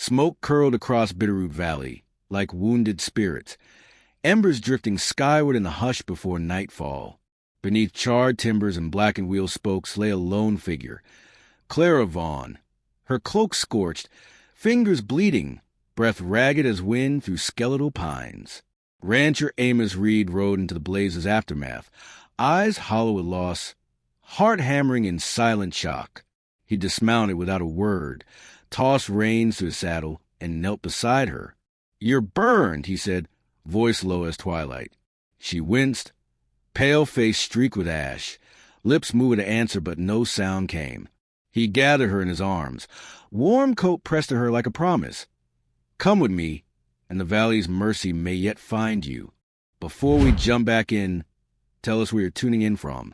Smoke curled across Bitterroot Valley, like wounded spirits, embers drifting skyward in the hush before nightfall. Beneath charred timbers and blackened wheel spokes lay a lone figure, Clara Vaughn, her cloak scorched, fingers bleeding, breath ragged as wind through skeletal pines. Rancher Amos Reed rode into the blaze's aftermath, eyes hollow with loss, heart hammering in silent shock. He dismounted without a word, tossed reins to his saddle, and knelt beside her. "You're burned," he said, voice low as twilight. She winced, pale face streaked with ash, lips moved to answer, but no sound came. He gathered her in his arms. Warm coat pressed to her like a promise. "Come with me, and the valley's mercy may yet find you. Before we jump back in, tell us where you're tuning in from.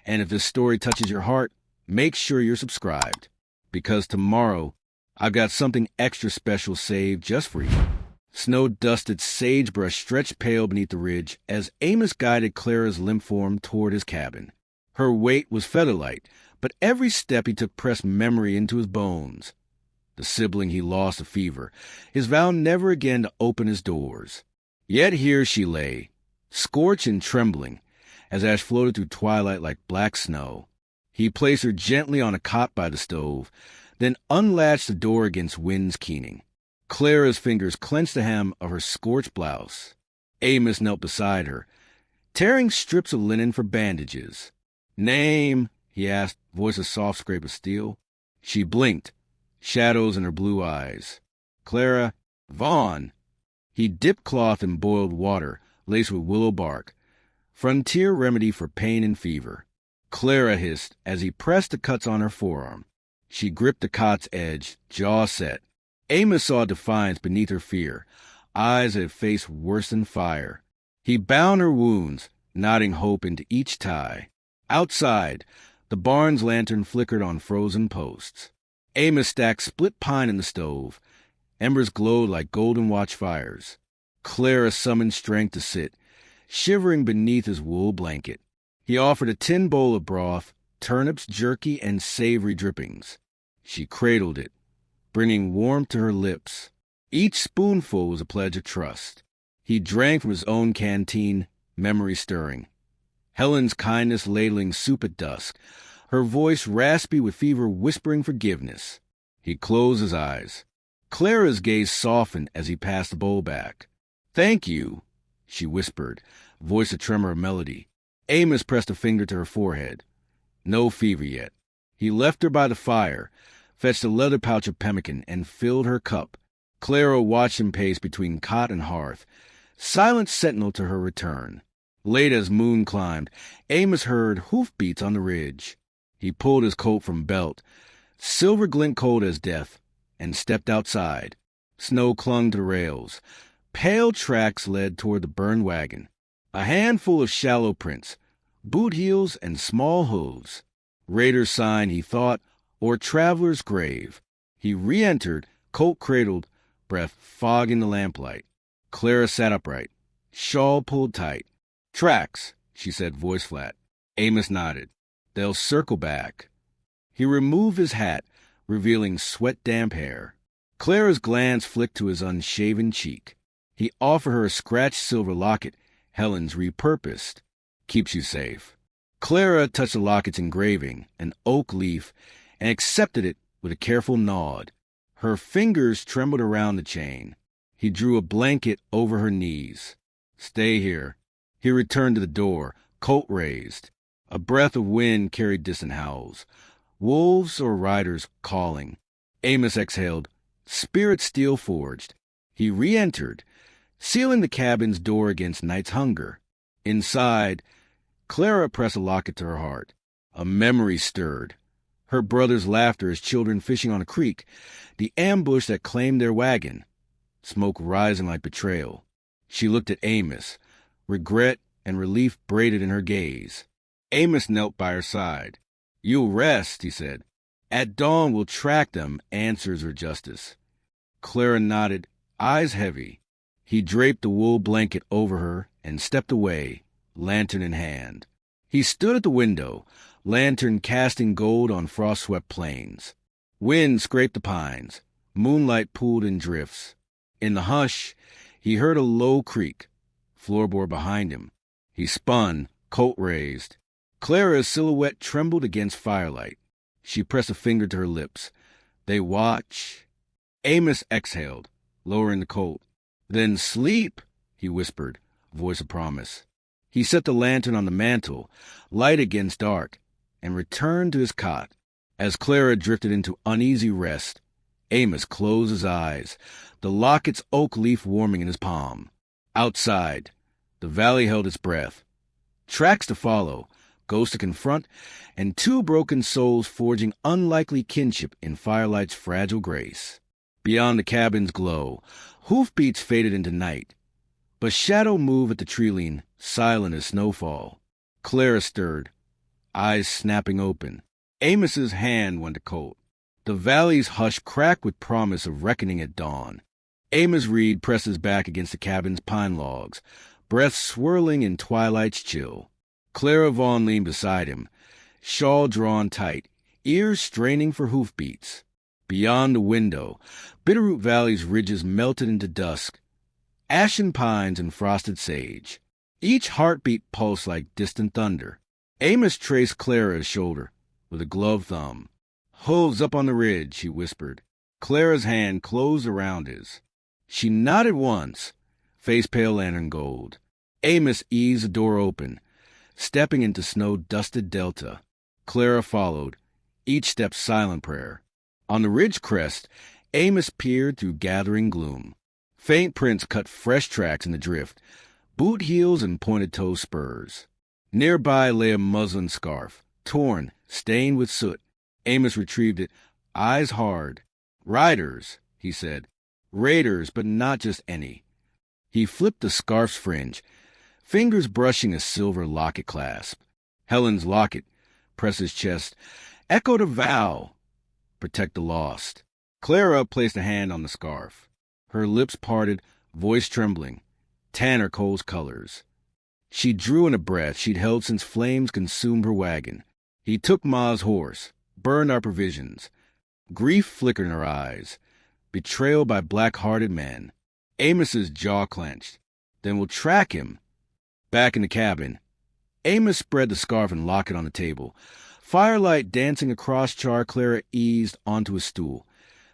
And if this story touches your heart, make sure you're subscribed, because tomorrow I've got something extra special saved just for you." Snow-dusted sagebrush stretched pale beneath the ridge as Amos guided Clara's limp form toward his cabin. Her weight was featherlight, but every step he took pressed memory into his bones. The sibling he lost to fever, his vow never again to open his doors. Yet here she lay, scorched and trembling, as ash floated through twilight like black snow. He placed her gently on a cot by the stove, then unlatched the door against wind's keening. Clara's fingers clenched the hem of her scorched blouse. Amos knelt beside her, tearing strips of linen for bandages. "Name?" he asked, voice a soft scrape of steel. She blinked, shadows in her blue eyes. "Clara Vaughn." He dipped cloth in boiled water, laced with willow bark, frontier remedy for pain and fever. Clara hissed as he pressed the cuts on her forearm. She gripped the cot's edge, jaw set. Amos saw defiance beneath her fear, eyes that had faced worse than fire. He bound her wounds, knotting hope into each tie. Outside, the barn's lantern flickered on frozen posts. Amos stacked split pine in the stove. Embers glowed like golden watchfires. Clara summoned strength to sit, shivering beneath his wool blanket. He offered a tin bowl of broth, turnips, jerky, and savory drippings. She cradled it, bringing warmth to her lips. Each spoonful was a pledge of trust. He drank from his own canteen, memory stirring. Helen's kindness ladling soup at dusk, her voice raspy with fever whispering forgiveness. He closed his eyes. Clara's gaze softened as he passed the bowl back. "Thank you," she whispered, voice a tremor of melody. Amos pressed a finger to her forehead. No fever yet. He left her by the fire, fetched a leather pouch of pemmican, and filled her cup. Clara watched him pace between cot and hearth, silent sentinel to her return. Late as moon climbed, Amos heard hoofbeats on the ridge. He pulled his coat from belt, silver glint cold as death, and stepped outside. Snow clung to the rails. Pale tracks led toward the burned wagon. A handful of shallow prints, boot heels and small hooves. Raider's sign, he thought, or traveler's grave. He re-entered, coat cradled, breath fogging the lamplight. Clara sat upright, shawl pulled tight. "Tracks," she said, voice flat. Amos nodded. "They'll circle back." He removed his hat, revealing sweat-damp hair. Clara's glance flicked to his unshaven cheek. He offered her a scratched silver locket, Helen's repurposed. "Keeps you safe." Clara touched the locket's engraving, an oak leaf, and accepted it with a careful nod. Her fingers trembled around the chain. He drew a blanket over her knees. "Stay here." He returned to the door, coat raised. A breath of wind carried distant howls. Wolves or riders calling. Amos exhaled, spirit steel forged. He re-entered, sealing the cabin's door against night's hunger. Inside, Clara pressed a locket to her heart. A memory stirred. Her brother's laughter as children fishing on a creek, the ambush that claimed their wagon, smoke rising like betrayal. She looked at Amos, regret and relief braided in her gaze. Amos knelt by her side. "You'll rest," he said. "At dawn we'll track them, answers or justice." Clara nodded, eyes heavy. He draped the wool blanket over her and stepped away, lantern in hand. He stood at the window, lantern casting gold on frost-swept plains. Wind scraped the pines. Moonlight pooled in drifts. In the hush, he heard a low creak, floorboard behind him. He spun, coat raised. Clara's silhouette trembled against firelight. She pressed a finger to her lips. They watch. Amos exhaled, lowering the colt. Then sleep, he whispered, voice of promise. He set the lantern on the mantel, light against dark, and returned to his cot. As Clara drifted into uneasy rest, Amos closed his eyes, the locket's oak leaf warming in his palm. Outside, the valley held its breath. Tracks to follow, ghosts to confront, and two broken souls forging unlikely kinship in firelight's fragile grace. Beyond the cabin's glow, hoofbeats faded into night. But shadow moved at the tree-lean, silent as snowfall. Clara stirred, eyes snapping open. Amos's hand went to Colt. The valley's hush cracked with promise of reckoning at dawn. Amos Reed pressed his back against the cabin's pine logs, breath swirling in twilight's chill. Clara Vaughn leaned beside him, shawl drawn tight, ears straining for hoofbeats. Beyond the window, Bitterroot Valley's ridges melted into dusk, ashen pines and frosted sage. Each heartbeat pulsed like distant thunder. Amos traced Clara's shoulder with a gloved thumb. "Hooves up on the ridge," he whispered. Clara's hand closed around his. She nodded once, face pale lantern gold. Amos eased the door open, stepping into snow-dusted delta. Clara followed, each step silent prayer. On the ridge crest, Amos peered through gathering gloom. Faint prints cut fresh tracks in the drift, boot heels and pointed-toe spurs. Nearby lay a muslin scarf, torn, stained with soot. Amos retrieved it, eyes hard. "Riders," he said. "Raiders, but not just any." He flipped the scarf's fringe, fingers brushing a silver locket clasp. Helen's locket, pressed his chest, echoed a vow. Protect the lost. Clara placed a hand on the scarf. Her lips parted, voice trembling. Tanner Cole's colors. She drew in a breath she'd held since flames consumed her wagon. He took Ma's horse, burned our provisions. Grief flickered in her eyes. Betrayal by black-hearted men. Amos's jaw clenched. "Then we'll track him." Back in the cabin, Amos spread the scarf and locket on the table. Firelight dancing across Char, Clara eased onto a stool,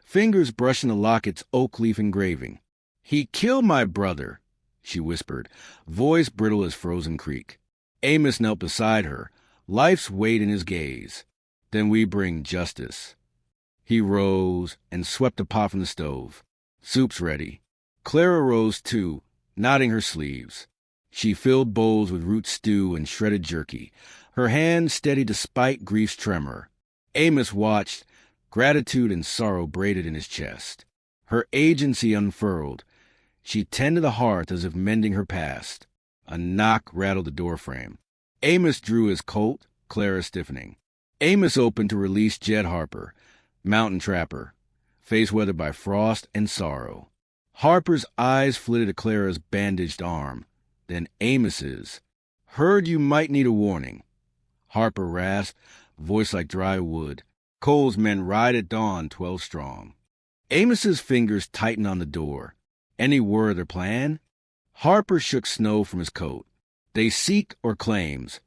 fingers brushing the locket's oak leaf engraving. "He killed my brother," she whispered, voice brittle as frozen creek. Amos knelt beside her, life's weight in his gaze. "Then we bring justice." He rose and swept a pot from the stove. "Soup's ready." Clara rose too, knotting her sleeves. She filled bowls with root stew and shredded jerky, her hand steady despite grief's tremor. Amos watched, gratitude and sorrow braided in his chest. Her agency unfurled. She tended the hearth as if mending her past. A knock rattled the doorframe. Amos drew his Colt, Clara stiffening. Amos opened to release Jed Harper, mountain trapper, face weathered by frost and sorrow. Harper's eyes flitted to Clara's bandaged arm, then Amos's. "Heard you might need a warning." Harper rasped, voice like dry wood. "Cole's men ride at dawn 12 strong." Amos's fingers tightened on the door. "Any word of their plan?" Harper shook snow from his coat. "They seek or claims.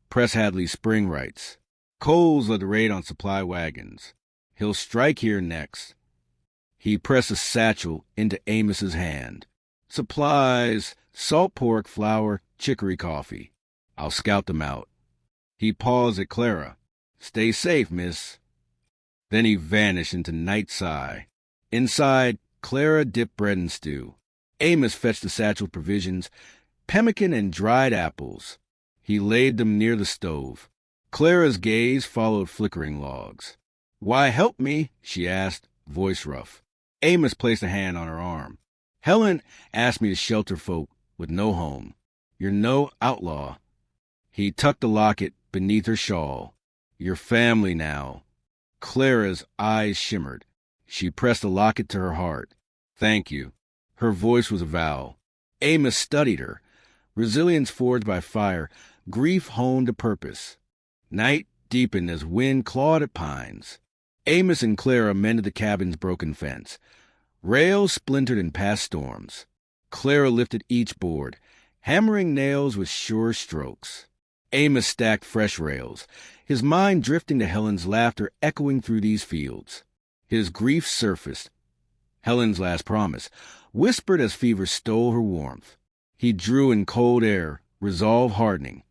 Press Hadley's spring rights. Cole's led the raid on supply wagons. He'll strike here next." He pressed a satchel into Amos's hand. "Supplies, salt pork, flour, chicory coffee. I'll scout them out." He paused at Clara. "Stay safe, miss." Then he vanished into night sigh. Inside, Clara dipped bread and stew. Amos fetched the satchel provisions, pemmican and dried apples. He laid them near the stove. Clara's gaze followed flickering logs. "Why help me?" she asked, voice rough. Amos placed a hand on her arm. "Helen asked me to shelter folk with no home. You're no outlaw." He tucked the locket beneath her shawl. "You're family now." Clara's eyes shimmered. She pressed the locket to her heart. "Thank you." Her voice was a vow. Amos studied her. Resilience forged by fire, grief honed to purpose. Night deepened as wind clawed at pines. Amos and Clara mended the cabin's broken fence. Rails splintered in past storms. Clara lifted each board, hammering nails with sure strokes. Amos stacked fresh rails, his mind drifting to Helen's laughter echoing through these fields. His grief surfaced. Helen's last promise, whispered as fever stole her warmth. He drew in cold air, resolve hardening.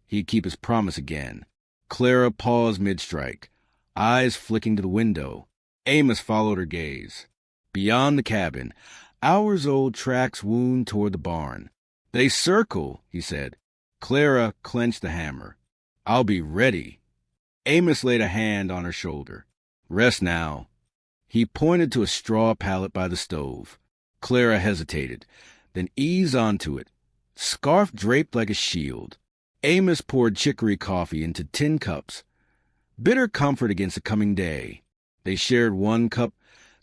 He'd keep his promise again. Clara paused mid-strike, eyes flicking to the window. Amos followed her gaze. Beyond the cabin, hours-old tracks wound toward the barn. "They circle," he said. Clara clenched the hammer. "I'll be ready." Amos laid a hand on her shoulder. "Rest now." He pointed to a straw pallet by the stove. Clara hesitated, then eased onto it, scarf draped like a shield. Amos poured chicory coffee into tin cups, bitter comfort against the coming day. They shared one cup,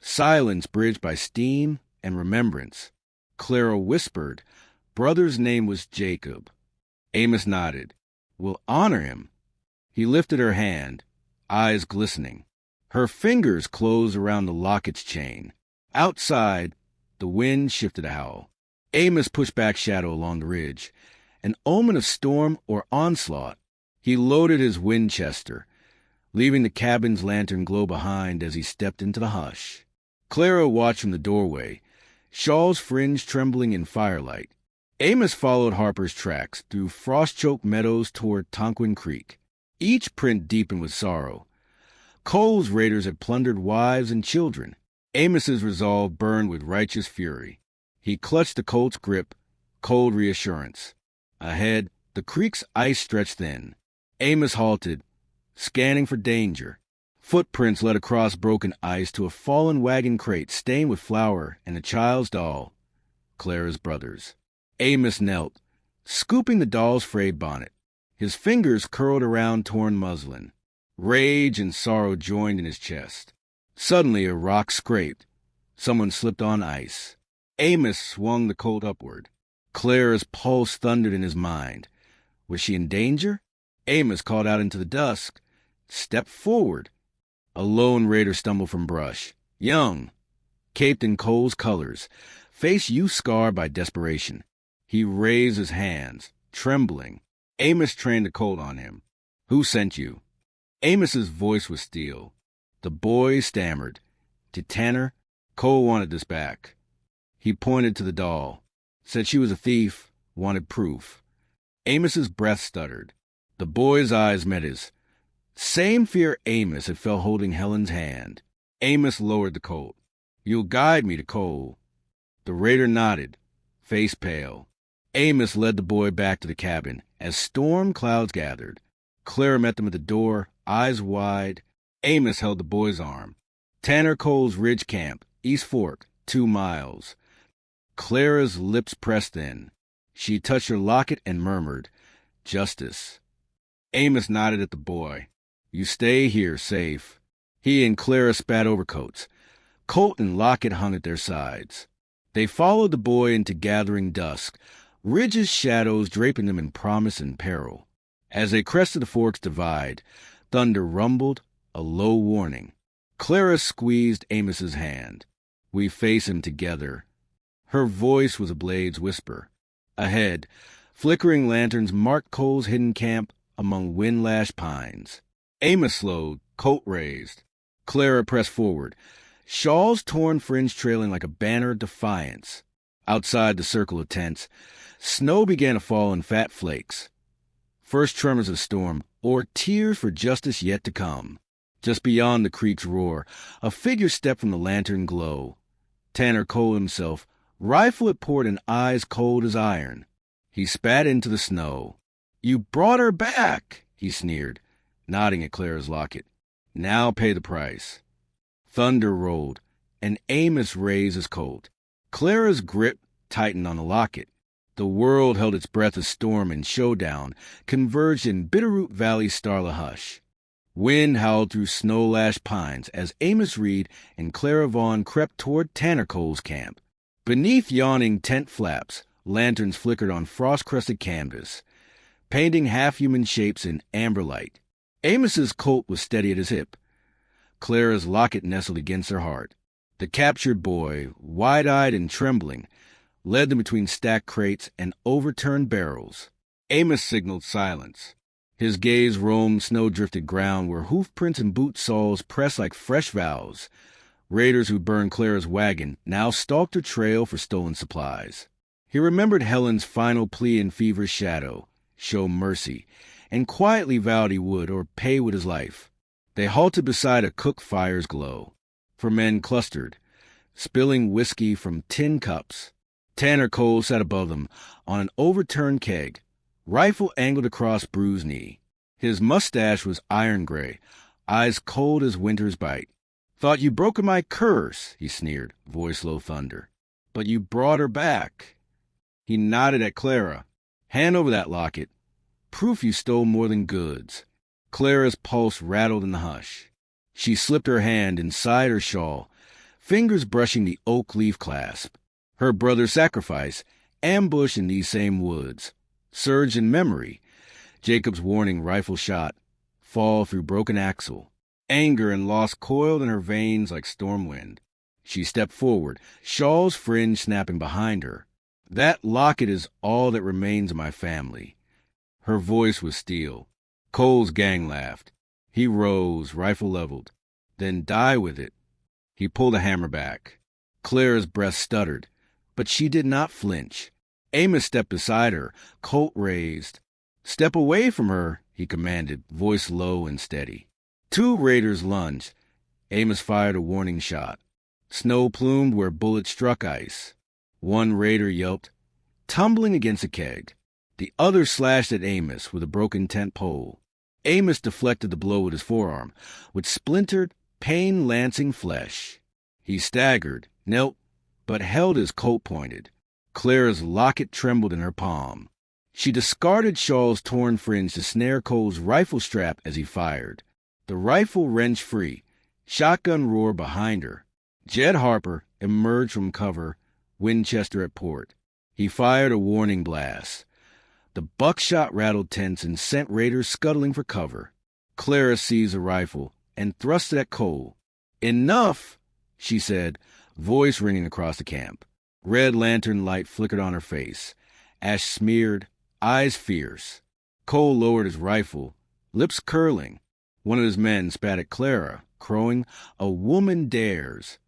silence bridged by steam and remembrance. Clara whispered, "Brother's name was Jacob." Amos nodded. "We'll honor him." He lifted her hand, eyes glistening. Her fingers closed around the locket's chain. Outside, the wind shifted a howl. Amos pushed back shadow along the ridge, an omen of storm or onslaught. He loaded his Winchester, leaving the cabin's lantern glow behind as he stepped into the hush. Clara watched from the doorway, shawl's fringe trembling in firelight. Amos followed Harper's tracks through frost-choked meadows toward Tonquin Creek. Each print deepened with sorrow. Cole's raiders had plundered wives and children. Amos's resolve burned with righteous fury. He clutched the Colt's grip, cold reassurance. Ahead, the creek's ice stretched thin. Amos halted, scanning for danger. Footprints led across broken ice to a fallen wagon crate stained with flour and a child's doll, Clara's brother's. Amos knelt, scooping the doll's frayed bonnet. His fingers curled around torn muslin. Rage and sorrow joined in his chest. Suddenly a rock scraped. Someone slipped on ice. Amos swung the Colt upward. Clara's pulse thundered in his mind. Was she in danger? Amos called out into the dusk. Stepped forward. A lone raider stumbled from brush. Young, caped in Cole's colors, face youth-scarred by desperation. He raised his hands, trembling. Amos trained the Colt on him. "Who sent you?" Amos's voice was steel. The boy stammered. "To Tanner, Cole wanted this back." He pointed to the doll. Said she was a thief, wanted proof. Amos's breath stuttered. The boy's eyes met his. Same fear Amos had felt holding Helen's hand. Amos lowered the Colt. "You'll guide me to Cole." The raider nodded, face pale. Amos led the boy back to the cabin as storm clouds gathered. Clara met them at the door, eyes wide. Amos held the boy's arm. Tanner Cole's Ridge Camp, East Fork, 2 miles. Clara's lips pressed in. She touched her locket and murmured, "Justice." Amos nodded at the boy. "You stay here, safe." He and Clara spat overcoats. Colt and locket hung at their sides. They followed the boy into gathering dusk, Ridge's shadows draping them in promise and peril. As they crested the fork's divide, thunder rumbled, a low warning. Clara squeezed Amos's hand. "We face him together." Her voice was a blade's whisper. Ahead, flickering lanterns marked Cole's hidden camp among wind-lashed pines. Amos slowed, Colt raised. Clara pressed forward, shawl's torn fringe trailing like a banner of defiance. Outside the circle of tents, snow began to fall in fat flakes. First tremors of storm, or tears for justice yet to come. Just beyond the creek's roar, a figure stepped from the lantern glow. Tanner Cole himself, rifle at port and eyes cold as iron. He spat into the snow. "You brought her back," he sneered, nodding at Clara's locket. "Now pay the price." Thunder rolled, and Amos raised his Colt. Clara's grip tightened on the locket. The world held its breath as storm and showdown converged in Bitterroot Valley's starlit hush. Wind howled through snow-lashed pines as Amos Reed and Clara Vaughn crept toward Tanner Cole's camp. Beneath yawning tent flaps, lanterns flickered on frost-crusted canvas, painting half-human shapes in amber light. Amos's Colt was steady at his hip. Clara's locket nestled against her heart. The captured boy, wide-eyed and trembling, led them between stacked crates and overturned barrels. Amos signaled silence. His gaze roamed snow-drifted ground where hoofprints and boot soles pressed like fresh vows. Raiders who burned Clara's wagon now stalked her trail for stolen supplies. He remembered Helen's final plea in fever's shadow, show mercy, and quietly vowed he would or pay with his life. They halted beside a cook fire's glow. For men clustered, spilling whiskey from tin cups. Tanner Cole sat above them on an overturned keg, rifle angled across bruised knee. His mustache was iron gray, eyes cold as winter's bite. "Thought you broken my curse," he sneered, voice low thunder. "But you brought her back." He nodded at Clara. "Hand over that locket. Proof you stole more than goods." Clara's pulse rattled in the hush. She slipped her hand inside her shawl, fingers brushing the oak leaf clasp. Her brother's sacrifice, ambushed in these same woods, surged in memory. Jacob's warning rifle shot, fall through broken axle. Anger and loss coiled in her veins like storm wind. She stepped forward, shawl's fringe snapping behind her. "That locket is all that remains of my family." Her voice was steel. Cole's gang laughed. He rose, rifle leveled. "Then die with it." He pulled a hammer back. Clara's breath stuttered, but she did not flinch. Amos stepped beside her, Colt raised. "Step away from her," he commanded, voice low and steady. Two raiders lunged. Amos fired a warning shot. Snow plumed where bullets struck ice. One raider yelped, tumbling against a keg. The other slashed at Amos with a broken tent pole. Amos deflected the blow with his forearm, which splintered, pain-lancing flesh. He staggered, knelt, but held his Colt pointed. Clara's locket trembled in her palm. She discarded Shaw's torn fringe to snare Cole's rifle strap as he fired. The rifle wrenched free, shotgun roar behind her. Jed Harper emerged from cover, Winchester at port. He fired a warning blast. The buckshot rattled tents and sent raiders scuttling for cover. Clara seized the rifle and thrust it at Cole. "Enough," she said, voice ringing across the camp. Red lantern light flickered on her face, ash smeared, eyes fierce. Cole lowered his rifle, lips curling. One of his men spat at Clara, crowing, "A woman dares."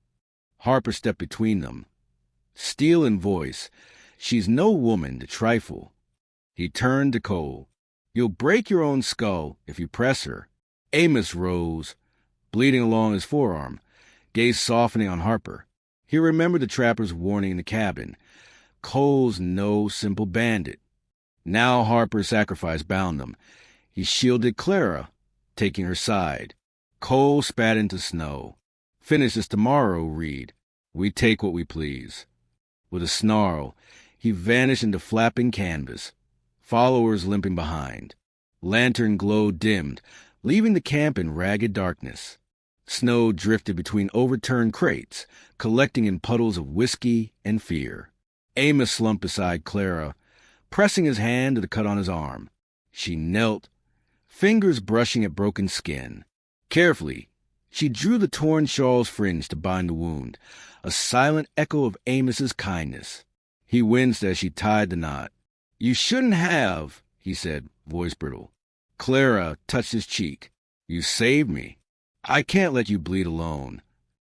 Harper stepped between them. Steel in voice, "She's no woman to trifle." He turned to Cole. "You'll break your own skull if you press her." Amos rose, bleeding along his forearm, gaze softening on Harper. He remembered the trapper's warning in the cabin. Cole's no simple bandit. Now Harper's sacrifice bound them. He shielded Clara, taking her side. Cole spat into snow. "Finish this tomorrow, Reed. We take what we please." With a snarl, he vanished into flapping canvas, followers limping behind. Lantern glow dimmed, leaving the camp in ragged darkness. Snow drifted between overturned crates, collecting in puddles of whiskey and fear. Amos slumped beside Clara, pressing his hand to the cut on his arm. She knelt, fingers brushing at broken skin. Carefully, she drew the torn shawl's fringe to bind the wound, a silent echo of Amos's kindness. He winced as she tied the knot. "You shouldn't have," he said, voice brittle. Clara touched his cheek. "You saved me. I can't let you bleed alone."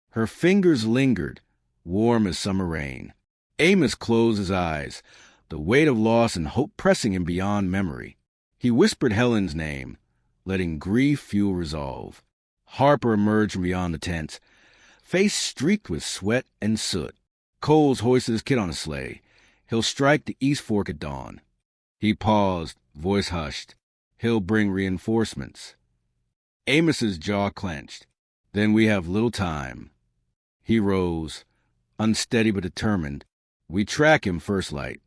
Her fingers lingered, warm as summer rain. Amos closed his eyes, the weight of loss and hope pressing him beyond memory. He whispered Helen's name, letting grief fuel resolve. Harper emerged from beyond the tents, face streaked with sweat and soot. Cole's hoisted his kit on a sleigh. He'll strike the East Fork at dawn. He paused, voice hushed. He'll bring reinforcements. Amos's jaw clenched. Then we have little time. He rose, unsteady but determined. We track him first light.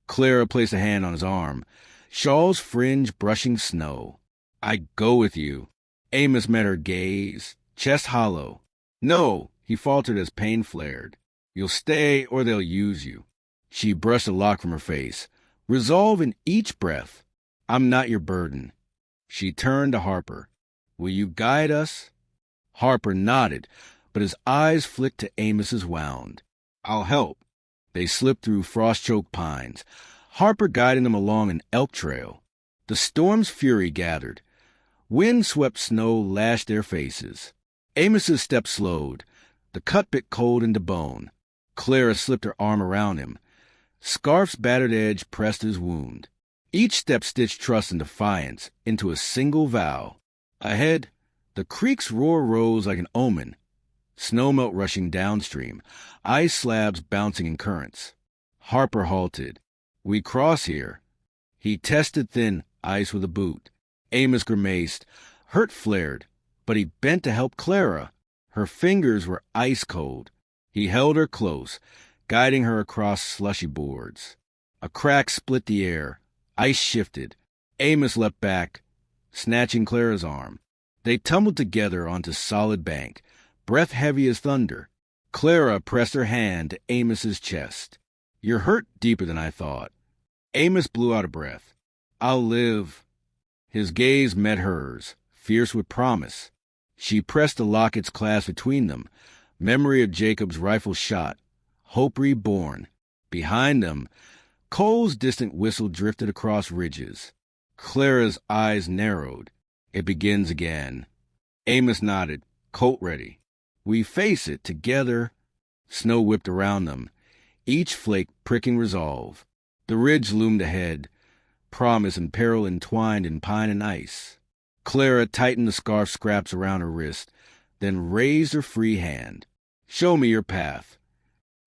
Clara placed a hand on his arm, shawl's fringe brushing snow. "I go with you." Amos met her gaze, chest hollow. "No," he faltered as pain flared. "You'll stay or they'll use you." She brushed a lock from her face, resolve in each breath. "I'm not your burden." She turned to Harper. "Will you guide us?" Harper nodded, but his eyes flicked to Amos's wound. "I'll help." They slipped through frost-choked pines, Harper guiding them along an elk trail. The storm's fury gathered. Wind-swept snow lashed their faces. Amos's step slowed. The cut bit cold into bone. Clara slipped her arm around him. Scarf's battered edge pressed his wound. Each step stitched trust and defiance into a single vow. Ahead, the creek's roar rose like an omen. Snowmelt rushing downstream, ice slabs bouncing in currents. Harper halted. "We cross here." He tested thin ice with a boot. Amos grimaced. Hurt flared, but he bent to help Clara. Her fingers were ice cold. He held her close, guiding her across slushy boards. A crack split the air. Ice shifted. Amos leapt back, snatching Clara's arm. They tumbled together onto solid bank, breath heavy as thunder. Clara pressed her hand to Amos's chest. "You're hurt deeper than I thought." Amos blew out a breath. "I'll live." His gaze met hers, fierce with promise. She pressed the lockets clasped between them, memory of Jacob's rifle shot, hope reborn. Behind them, Cole's distant whistle drifted across ridges. Clara's eyes narrowed. "It begins again." Amos nodded, Colt ready. "We face it together." Snow whipped around them, each flake pricking resolve. The ridge loomed ahead, promise and peril entwined in pine and ice. Clara tightened the scarf scraps around her wrist, then raised her free hand. "Show me your path."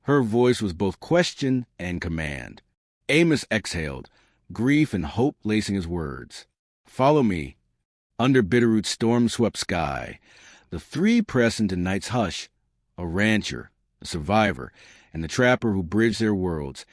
Her voice was both question and command. Amos exhaled, grief and hope lacing his words. "Follow me." Under Bitterroot's storm-swept sky, the three pressed into night's hush, a rancher, a survivor, and the trapper who bridged their worlds,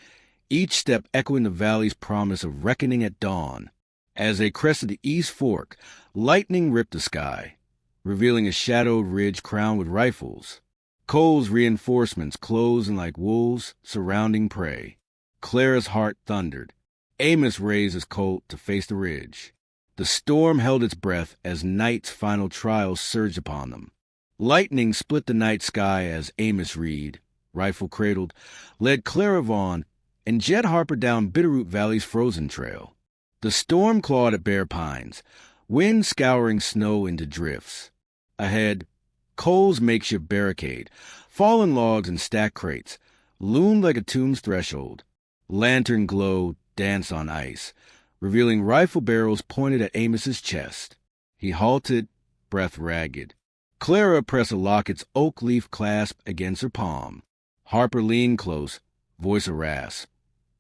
each step echoing the valley's promise of reckoning at dawn. As they crested the East Fork, lightning ripped the sky, revealing a shadowed ridge crowned with rifles. Cole's reinforcements closing like wolves surrounding prey. Clara's heart thundered. Amos raised his Colt to face the ridge. The storm held its breath as night's final trials surged upon them. Lightning split the night sky as Amos Reed, rifle cradled, led Clara Vaughn and Jed Harper down Bitterroot Valley's frozen trail. The storm clawed at bare pines, wind scouring snow into drifts. Ahead, Cole's makeshift barricade, fallen logs and stacked crates, loomed like a tomb's threshold. Lantern glow danced on ice, revealing rifle barrels pointed at Amos's chest. He halted, breath ragged. Clara pressed a locket's oak leaf clasp against her palm. Harper leaned close, voice a rasp.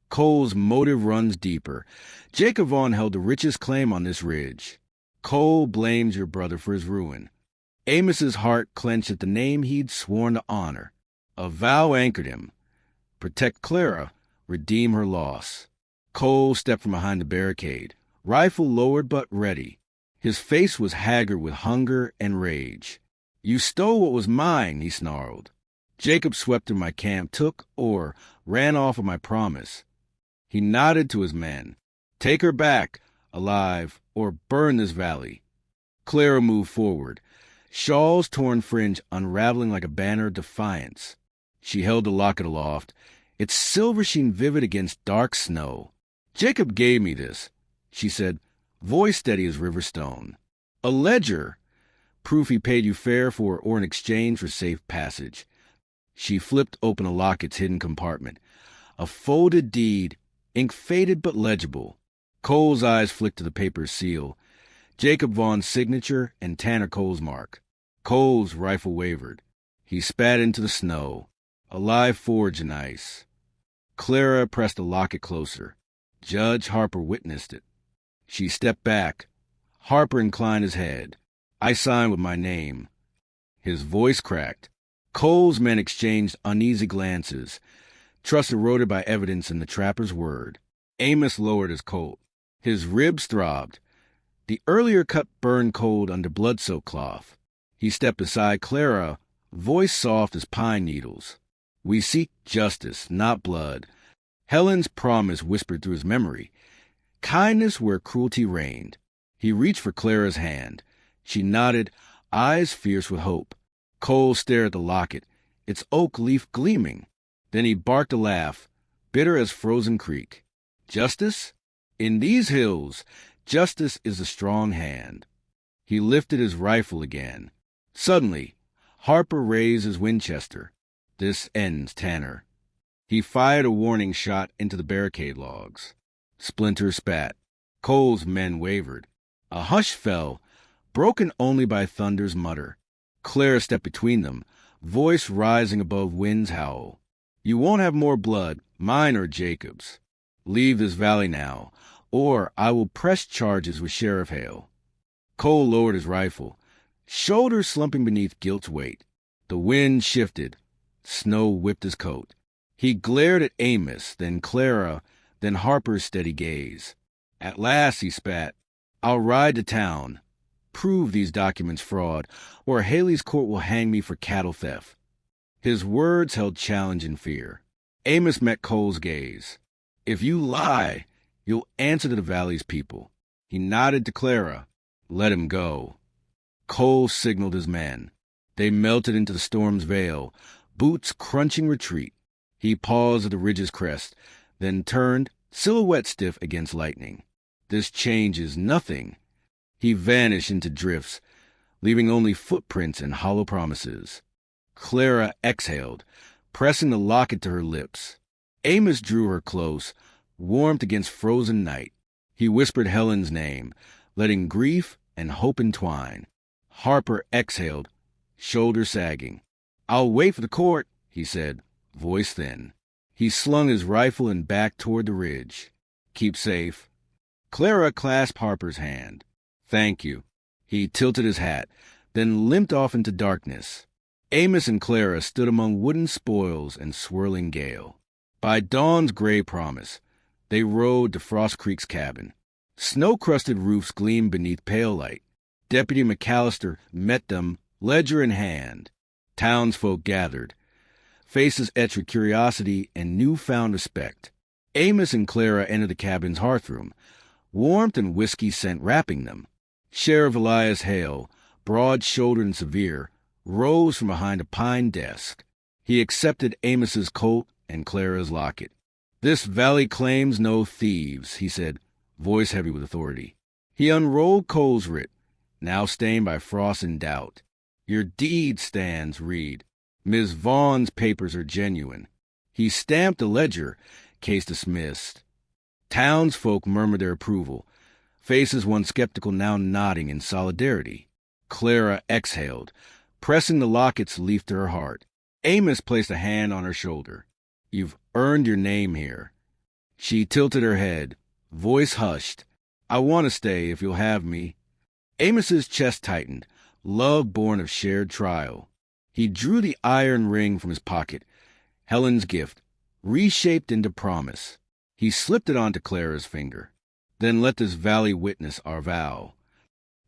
Cole's motive runs deeper. Jacob Vaughn held the richest claim on this ridge. Cole blames your brother for his ruin. Amos's heart clenched at the name he'd sworn to honor. A vow anchored him. Protect Clara, redeem her loss. Cole stepped from behind the barricade, rifle lowered but ready. His face was haggard with hunger and rage. "You stole what was mine," he snarled. "Jacob swept through my camp, took or ran off with my promise." He nodded to his men. "Take her back, alive, or burn this valley." Clara moved forward, shawl's torn fringe unraveling like a banner of defiance. She held the locket aloft, its silver sheen vivid against dark snow. "Jacob gave me this," she said, voice steady as river stone. "A ledger, proof he paid you fair for or in exchange for safe passage." She flipped open a locket's hidden compartment. A folded deed, ink faded but legible. Cole's eyes flicked to the paper's seal. Jacob Vaughn's signature and Tanner Cole's mark. Cole's rifle wavered. He spat into the snow. A live forge in ice. Clara pressed the locket closer. Judge Harper witnessed it. She stepped back. Harper inclined his head. "I signed with my name." His voice cracked. Cole's men exchanged uneasy glances, trust eroded by evidence in the trapper's word. Amos lowered his Colt. His ribs throbbed. The earlier cut burned cold under blood-soaked cloth. He stepped beside Clara, voice soft as pine needles. "We seek justice, not blood." Helen's promise whispered through his memory. Kindness where cruelty reigned. He reached for Clara's hand. She nodded, eyes fierce with hope. Cole stared at the locket, its oak leaf gleaming. Then he barked a laugh, bitter as frozen creek. Justice? In these hills, justice is a strong hand. He lifted his rifle again. Suddenly, Harper raised his Winchester. This ends Tanner. He fired a warning shot into the barricade logs. Splinters spat. Cole's men wavered. A hush fell, broken only by thunder's mutter. Clara stepped between them, voice rising above wind's howl. You won't have more blood, mine or Jacob's. Leave this valley now, or I will press charges with Sheriff Hale. Cole lowered his rifle, shoulders slumping beneath guilt's weight. The wind shifted. Snow whipped his coat. He glared at Amos, then Clara, then Harper's steady gaze. At last he spat, I'll ride to town, prove these documents fraud, or Haley's court will hang me for cattle theft. His words held challenge and fear. Amos met Cole's gaze. If you lie, you'll answer to the valley's people. He nodded to Clara. Let him go. Cole signaled his men. They melted into the storm's veil, boots crunching retreat. He paused at the ridge's crest, then turned, silhouette stiff against lightning. This changes nothing. He vanished into drifts, leaving only footprints and hollow promises. Clara exhaled, pressing the locket to her lips. Amos drew her close, warmth against frozen night. He whispered Helen's name, letting grief and hope entwine. Harper exhaled, shoulder sagging. I'll wait for the court, he said, voice thin. He slung his rifle and backed toward the ridge. Keep safe. Clara clasped Harper's hand. Thank you. He tilted his hat, then limped off into darkness. Amos and Clara stood among wooden spoils and swirling gale. By dawn's gray promise, they rode to Frost Creek's cabin. Snow-crusted roofs gleamed beneath pale light. Deputy McAllister met them, ledger in hand. Townsfolk gathered, faces etched with curiosity and newfound respect. Amos and Clara entered the cabin's hearthroom, warmth and whiskey scent wrapping them. Sheriff Elias Hale, broad-shouldered and severe, rose from behind a pine desk. He accepted Amos's coat and Clara's locket. This valley claims no thieves, he said, voice heavy with authority. He unrolled Cole's writ, now stained by frost and doubt. Your deed stands, Reed. Ms. Vaughn's papers are genuine. He stamped the ledger, case dismissed. Townsfolk murmured their approval, faces once skeptical now nodding in solidarity. Clara exhaled, pressing the locket's leaf to her heart. Amos placed a hand on her shoulder. You've earned your name here. She tilted her head, voice hushed. I want to stay if you'll have me. Amos's chest tightened, love born of shared trial. He drew the iron ring from his pocket, Helen's gift, reshaped into promise. He slipped it onto Clara's finger. Then let this valley witness our vow.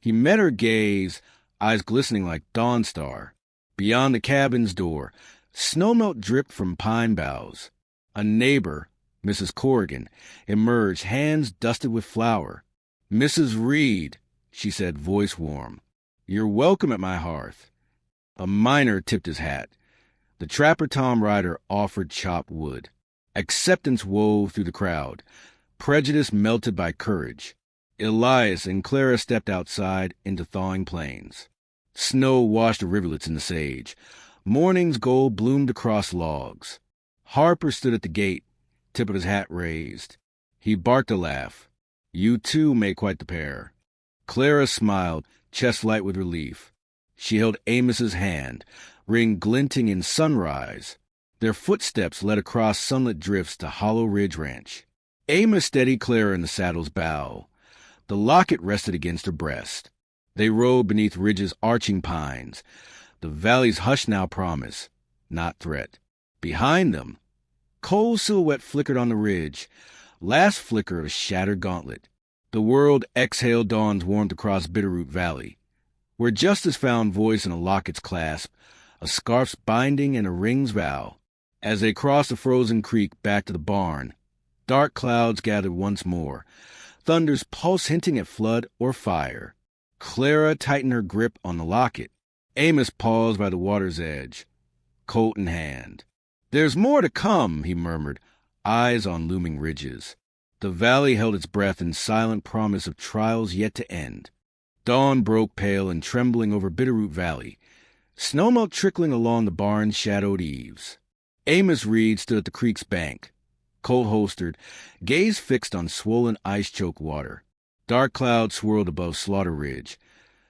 He met her gaze, eyes glistening like dawn star. Beyond the cabin's door, snowmelt dripped from pine boughs. A neighbor, Mrs. Corrigan, emerged, hands dusted with flour. Mrs. Reed, she said, voice warm. You're welcome at my hearth. A miner tipped his hat. The trapper Tom Ryder offered chopped wood. Acceptance wove through the crowd. Prejudice melted by courage. Elias and Clara stepped outside into thawing plains. Snow washed the rivulets in the sage. Morning's gold bloomed across logs. Harper stood at the gate, tip of his hat raised. He barked a laugh. You two made quite the pair. Clara smiled, chest light with relief. She held Amos's hand, ring glinting in sunrise. Their footsteps led across sunlit drifts to Hollow Ridge Ranch. Amos steadied Clara in the saddle's bow. The locket rested against her breast. They rode beneath Ridge's arching pines. The valley's hush now promise, not threat. Behind them, Cole's silhouette flickered on the ridge, last flicker of a shattered gauntlet. The world exhaled dawn's warmth across Bitterroot Valley, where justice found voice in a locket's clasp, a scarf's binding and a ring's vow. As they crossed the frozen creek back to the barn, dark clouds gathered once more, thunder's pulse hinting at flood or fire. Clara tightened her grip on the locket. Amos paused by the water's edge, Colt in hand. "There's more to come," he murmured, eyes on looming ridges. The valley held its breath in silent promise of trials yet to end. Dawn broke pale and trembling over Bitterroot Valley, snowmelt trickling along the barn's shadowed eaves. Amos Reed stood at the creek's bank, Colt holstered, gaze fixed on swollen ice-choked water. Dark clouds swirled above Slaughter Ridge.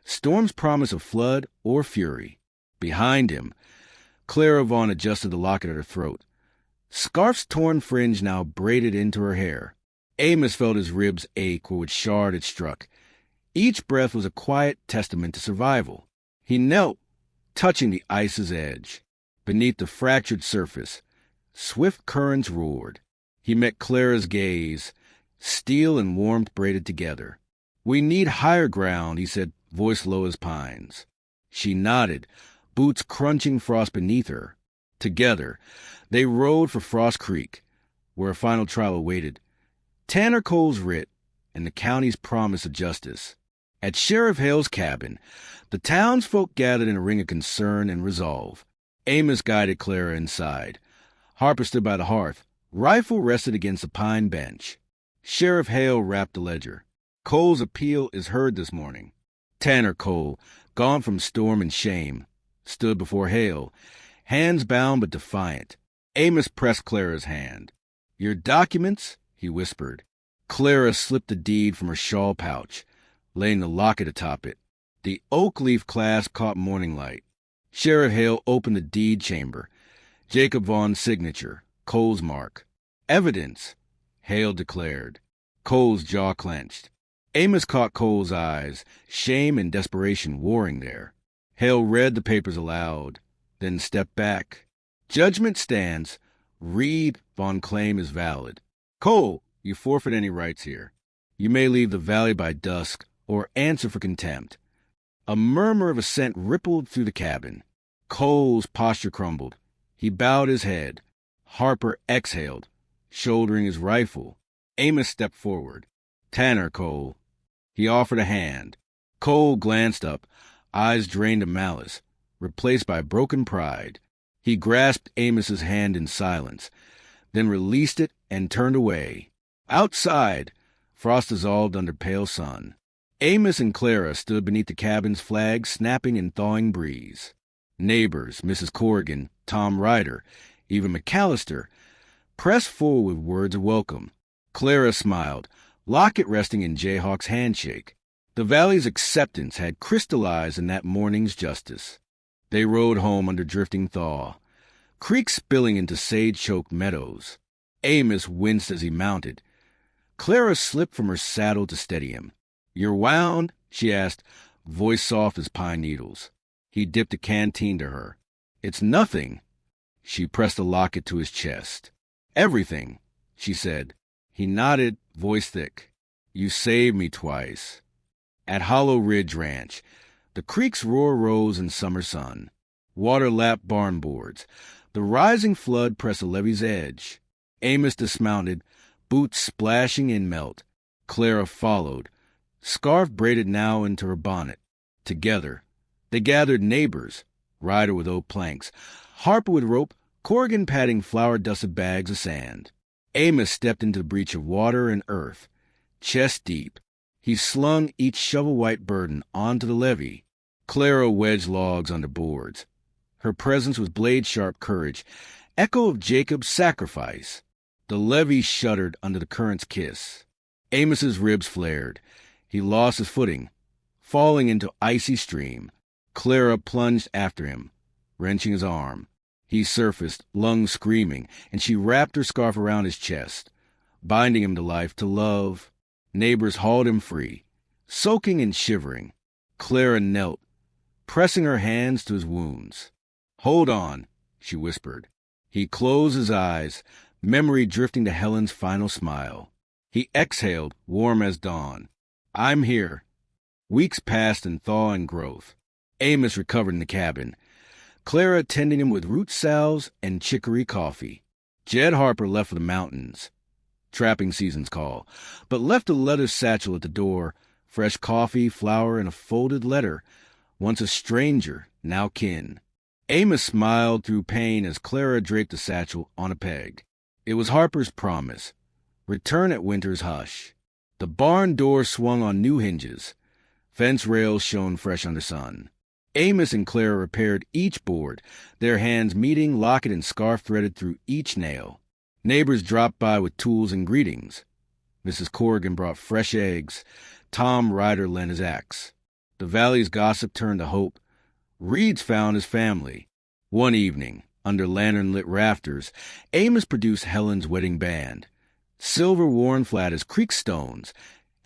Storms promise of flood or fury. Behind him, Clara Vaughn adjusted the locket at her throat. Scarf's torn fringe now braided into her hair. Amos felt his ribs ache where which shard had struck. Each breath was a quiet testament to survival. He knelt, touching the ice's edge. Beneath the fractured surface, swift currents roared. He met Clara's gaze, steel and warmth braided together. "We need higher ground," he said, voice low as pines. She nodded, boots crunching frost beneath her. Together, they rode for Frost Creek, where a final trial awaited. Tanner Cole's writ and the county's promise of justice. At Sheriff Hale's cabin, the townsfolk gathered in a ring of concern and resolve. Amos guided Clara inside. Harper stood by the hearth, rifle rested against a pine bench. Sheriff Hale rapped the ledger. "Cole's appeal is heard this morning." Tanner Cole, gone from storm and shame, stood before Hale, hands bound but defiant. Amos pressed Clara's hand. "Your documents?" he whispered. Clara slipped the deed from her shawl pouch, laying the locket atop it. The oak leaf clasp caught morning light. Sheriff Hale opened the deed chamber. Jacob Vaughn's signature, Cole's mark. "Evidence," Hale declared. Cole's jaw clenched. Amos caught Cole's eyes, shame and desperation warring there. Hale read the papers aloud, then stepped back. "Judgment stands. Reed Vaughn claim is valid. Cole, you forfeit any rights here. You may leave the valley by dusk or answer for contempt." A murmur of assent rippled through the cabin. Cole's posture crumbled. He bowed his head. Harper exhaled, shouldering his rifle. Amos stepped forward. "Tanner Cole." He offered a hand. Cole glanced up, eyes drained of malice, replaced by broken pride. He grasped Amos's hand in silence, then released it and turned away. Outside, frost dissolved under pale sun. Amos and Clara stood beneath the cabin's flag, snapping in thawing breeze. Neighbors, Mrs. Corrigan, Tom Ryder, even McAllister, pressed forward with words of welcome. Clara smiled, locket resting in Jayhawk's handshake. The valley's acceptance had crystallized in that morning's justice. They rode home under drifting thaw, creeks spilling into sage-choked meadows. Amos winced as he mounted. Clara slipped from her saddle to steady him. "You're wound?" she asked, voice soft as pine needles. He dipped a canteen to her. "It's nothing." She pressed the locket to his chest. "Everything," she said. He nodded, voice thick. "You saved me twice." At Hollow Ridge Ranch, the creek's roar rose in summer sun. Water lapped barn boards. The rising flood pressed the levee's edge. Amos dismounted, boots splashing in melt. Clara followed, scarf braided now into her bonnet. Together, they gathered neighbors, Ryder with oak planks, Harper with rope, Corrigan patting flour-dusted bags of sand. Amos stepped into the breach of water and earth, chest deep. He slung each shovel-white burden onto the levee. Clara wedged logs under boards. Her presence was blade-sharp courage, echo of Jacob's sacrifice. The levee shuddered under the current's kiss. Amos's ribs flared. He lost his footing, falling into icy stream. Clara plunged after him, wrenching his arm. He surfaced, lungs screaming, and she wrapped her scarf around his chest, binding him to life, to love. Neighbors hauled him free, soaking and shivering. Clara knelt, pressing her hands to his wounds. "Hold on," she whispered. He closed his eyes, memory drifting to Helen's final smile. He exhaled, warm as dawn. "I'm here." Weeks passed in thaw and growth. Amos recovered in the cabin, Clara tending him with root salves and chicory coffee. Jed Harper left for the mountains, trapping season's call, but left a leather satchel at the door, fresh coffee, flour, and a folded letter, once a stranger, now kin. Amos smiled through pain as Clara draped the satchel on a peg. It was Harper's promise. Return at winter's hush. The barn door swung on new hinges. Fence rails shone fresh under sun. Amos and Clara repaired each board, their hands meeting, locket and scarf threaded through each nail. Neighbors dropped by with tools and greetings. Mrs. Corrigan brought fresh eggs. Tom Ryder lent his axe. The valley's gossip turned to hope. Reed's found his family. One evening, under lantern-lit rafters, Amos produced Helen's wedding band, silver worn flat as creek stones,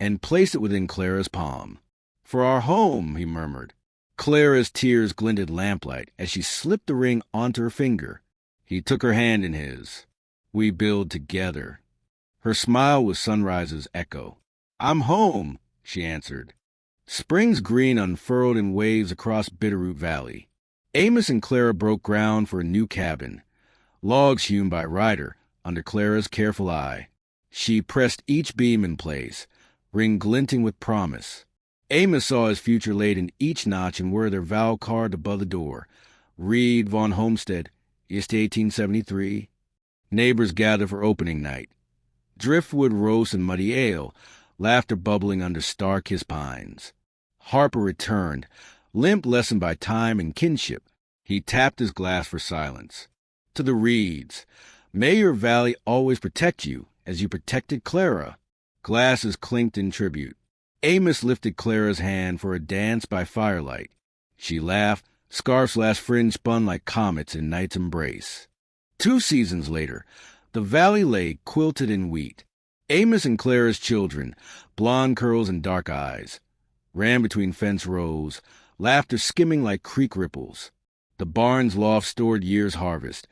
and placed it within Clara's palm. "For our home," he murmured. Clara's tears glinted lamplight as she slipped the ring onto her finger. He took her hand in his. "We build together." Her smile was sunrise's echo. "I'm home," she answered. Spring's green unfurled in waves across Bitterroot Valley. Amos and Clara broke ground for a new cabin, logs hewn by Ryder under Clara's careful eye. She pressed each beam in place, ring glinting with promise. Amos saw his future laid in each notch and wore their vow carved above the door. Reed, Vaughn Homestead, East 1873. Neighbors gathered for opening night. Driftwood roast and muddy ale, laughter bubbling under star-kissed pines. Harper returned, limp lessened by time and kinship. He tapped his glass for silence. To the Reeds, may your valley always protect you as you protected Clara. Glasses clinked in tribute. Amos lifted Clara's hand for a dance by firelight. She laughed, scarf's last fringe spun like comets in night's embrace. 2 seasons later, the valley lay quilted in wheat. Amos and Clara's children, blonde curls and dark eyes, ran between fence rows, laughter skimming like creek ripples. The barn's loft stored year's harvest,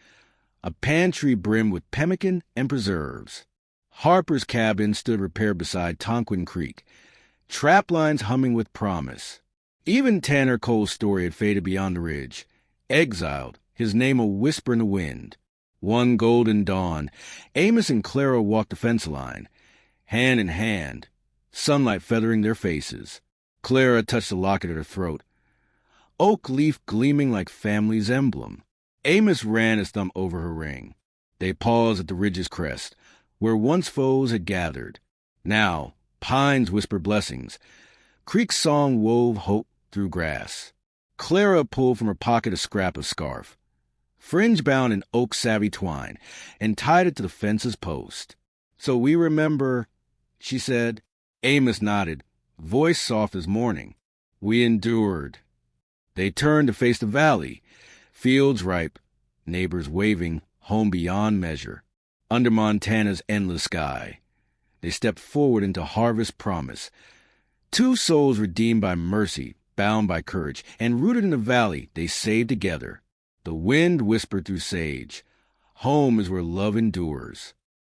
a pantry brimmed with pemmican and preserves. Harper's cabin stood repaired beside Tonquin Creek, trap lines humming with promise. Even Tanner Cole's story had faded beyond the ridge. Exiled, his name a whisper in the wind. One golden dawn, Amos and Clara walked the fence line, hand in hand, sunlight feathering their faces. Clara touched the locket at her throat, oak leaf gleaming like family's emblem. Amos ran his thumb over her ring. They paused at the ridge's crest, where once foes had gathered. Now, pines whispered blessings. Creek's song wove hope through grass. Clara pulled from her pocket a scrap of scarf, fringe-bound in oak-savvy twine, and tied it to the fence's post. "So we remember," she said. Amos nodded, voice soft as morning. "We endured." They turned to face the valley, fields ripe, neighbors waving, home beyond measure. Under Montana's endless sky, they stepped forward into harvest promise. 2 souls redeemed by mercy, bound by courage, and rooted in the valley they saved together. The wind whispered through sage. Home is where love endures.